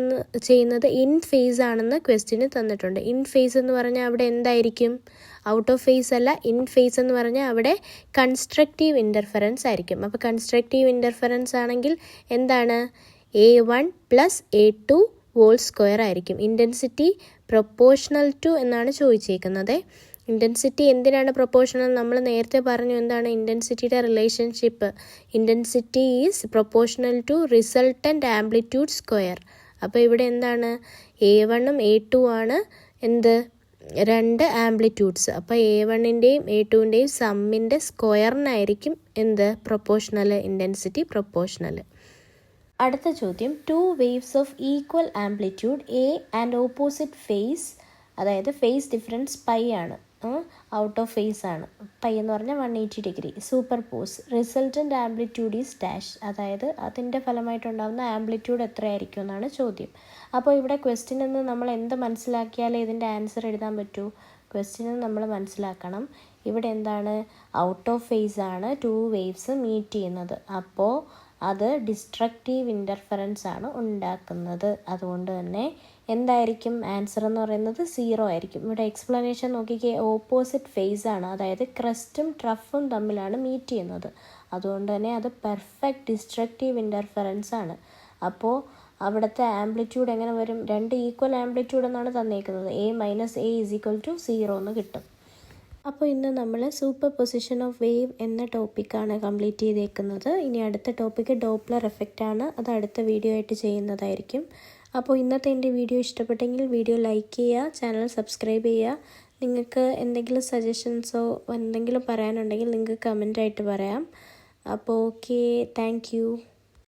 ചെയ്യുന്നത് ഇൻ ഫേസ് ആണെന്ന് ക്വസ്റ്റ്യന് തന്നിട്ടുണ്ട്. ഇൻ ഫേസ് എന്ന് പറഞ്ഞാൽ അവിടെ എന്തായിരിക്കും, ഔട്ട് ഓഫ് ഫേസ് അല്ല. ഇൻ ഫേസ് എന്ന് പറഞ്ഞാൽ അവിടെ കൺസ്ട്രക്റ്റീവ് ഇൻ്റർഫറൻസ് ആയിരിക്കും. അപ്പോൾ കൺസ്ട്രക്റ്റീവ് ഇൻ്റർഫറൻസ് ആണെങ്കിൽ എന്താണ്, A1 + A2 ഹോൾ സ്ക്വയർ ആയിരിക്കും. ഇൻറ്റൻസിറ്റി പ്രൊപ്പോർഷണൽ ടു എന്നാണ് ചോദിച്ചേക്കുന്നത്. ഇൻറ്റൻസിറ്റി എന്തിനാണ് പ്രൊപ്പോർഷണൽ, നമ്മൾ നേരത്തെ പറഞ്ഞു എന്താണ് ഇൻറ്റൻസിറ്റിയുടെ relationship. Intensity is proportional to resultant amplitude square. അപ്പോൾ ഇവിടെ എന്താണ്, A1ഉം A2 ആണ് എന്ത് രണ്ട് ആംപ്ലിറ്റ്യൂഡ്സ്. അപ്പോൾ A1ൻ്റെയും A2ൻ്റെയും സമ്മിൻ്റെ സ്ക്വയറിനായിരിക്കും എന്ത് പ്രൊപ്പോർഷണൽ, ഇൻറ്റൻസിറ്റി പ്രൊപ്പോർഷണൽ. അടുത്ത ചോദ്യം, 2 waves of equal amplitude A and opposite phase, അതായത് ഫേസ് ഡിഫറൻസ് പൈ ആണ്, ഔട്ട് ഓഫ് ഫേസ് ആണ്, പൈ എന്ന് പറഞ്ഞാൽ 180 degree, superpose, resultant amplitude is dash, അതായത് അതിൻ്റെ ഫലമായിട്ടുണ്ടാകുന്ന ആംപ്ലിറ്റ്യൂഡ് എത്രയായിരിക്കും എന്നാണ് ചോദ്യം. അപ്പോൾ ഇവിടെ ക്വസ്റ്റ്യനിൽ നിന്ന് നമ്മൾ എന്ത് മനസ്സിലാക്കിയാലേ ഇതിൻ്റെ ആൻസർ എഴുതാൻ പറ്റൂ? ക്വസ്റ്റ്യനിൽ നമ്മൾ മനസ്സിലാക്കണം ഇവിടെ എന്താണ്, ഔട്ട് ഓഫ് ഫേസ് ആണ് 2 വേവ്സ് മീറ്റ് ചെയ്യുന്നത്, അപ്പോൾ അത് ഡിസ്ട്രക്റ്റീവ് ഇൻ്റർഫറൻസ് ആണ് ഉണ്ടാക്കുന്നത്. അതുകൊണ്ട് തന്നെ എന്തായിരിക്കും ആൻസർ എന്ന് പറയുന്നത് 0 ആയിരിക്കും. ഇവിടെ എക്സ്പ്ലനേഷൻ നോക്കിക്കേ, ഓപ്പോസിറ്റ് ഫേസ് ആണ്, അതായത് ക്രസ്റ്റും ട്രഫും തമ്മിലാണ് മീറ്റ് ചെയ്യുന്നത്. അതുകൊണ്ട് തന്നെ അത് പെർഫെക്റ്റ് ഡിസ്ട്രക്റ്റീവ് ഇൻ്റർഫറൻസ് ആണ്. അപ്പോൾ അവിടുത്തെ ആംപ്ലിറ്റ്യൂഡ് എങ്ങനെ വരും? 2 ഈക്വൽ ആംപ്ലിറ്റ്യൂഡ് എന്നാണ് തന്നേക്കുന്നത്. A - A = 0 എന്ന് കിട്ടും. അപ്പോൾ ഇന്ന് നമ്മൾ സൂപ്പർ പൊസിഷൻ ഓഫ് വേവ് എന്ന ടോപ്പിക്കാണ് കംപ്ലീറ്റ് ചെയ്തേക്കുന്നത്. ഇനി അടുത്ത ടോപ്പിക്ക് ഡോപ്ലർ എഫക്റ്റ് ആണ്. അത് അടുത്ത വീഡിയോ ആയിട്ട് ചെയ്യുന്നതായിരിക്കും. അപ്പോൾ ഇന്നത്തെ എൻ്റെ വീഡിയോ ഇഷ്ടപ്പെട്ടെങ്കിൽ വീഡിയോ ലൈക്ക് ചെയ്യുക, ചാനൽ സബ്സ്ക്രൈബ് ചെയ്യുക. നിങ്ങൾക്ക് എന്തെങ്കിലും സജഷൻസോ എന്തെങ്കിലും പറയാനുണ്ടെങ്കിൽ നിങ്ങൾക്ക് കമൻ്റായിട്ട് പറയാം. അപ്പോൾ ഓക്കെ, താങ്ക് യു.